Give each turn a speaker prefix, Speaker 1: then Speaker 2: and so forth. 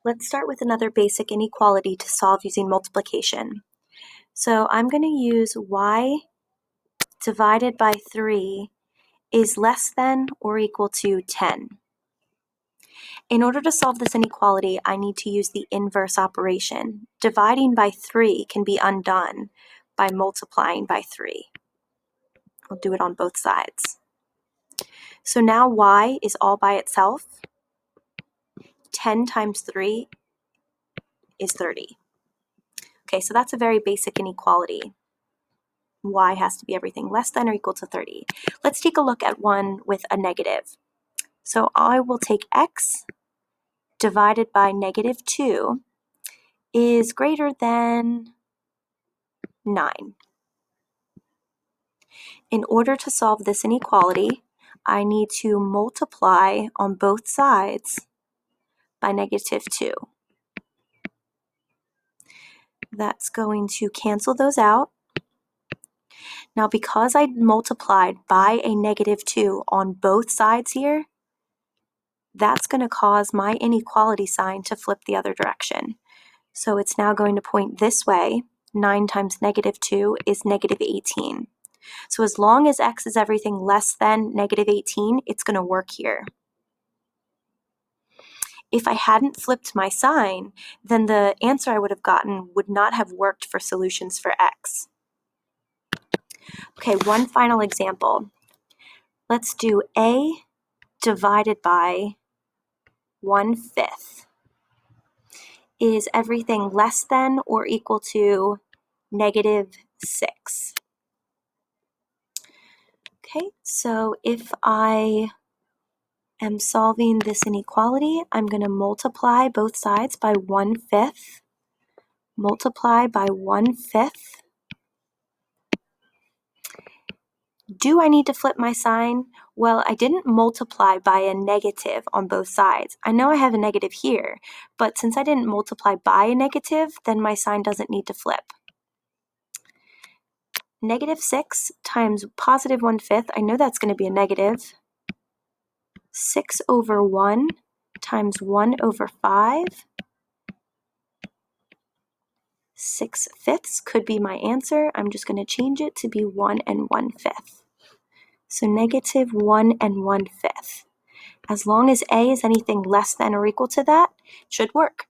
Speaker 1: Let's start with another basic inequality to solve using multiplication. So I'm going to use y divided by 3 is less than or equal to 10. In order to solve this inequality, I need to use the inverse operation. Dividing by 3 can be undone by multiplying by 3. I'll do it on both sides. So now y is all by itself. 10 times 3 is 30. Okay, so that's a very basic inequality. Y has to be everything less than or equal to 30. Let's take a look at one with a negative. So I will take x divided by negative 2 is greater than 9. In order to solve this inequality, I need to multiply on both sides by negative 2. That's going to cancel those out. Now, because I multiplied by a negative 2 on both sides here, that's going to cause my inequality sign to flip the other direction. So it's now going to point this way. 9 times negative 2 is negative 18. So as long as x is everything less than negative 18, it's going to work here. If I hadn't flipped my sign, then the answer I would have gotten would not have worked for solutions for x. Okay, one final example. Let's do a divided by 1/5 is everything less than or equal to negative 6. Okay, so if I am solving this inequality, I'm going to multiply both sides by 1/5, multiply by 1/5. Do I need to flip my sign? Well, I didn't multiply by a negative on both sides. I know I have a negative here, but since I didn't multiply by a negative, then my sign doesn't need to flip. Negative 6 times positive 1/5, I know that's going to be a negative. 6 over 1 times 1 over 5. 6/5 could be my answer. I'm just going to change it to be 1 and 1/5. So negative 1 and 1/5. As long as a is anything less than or equal to that, it should work.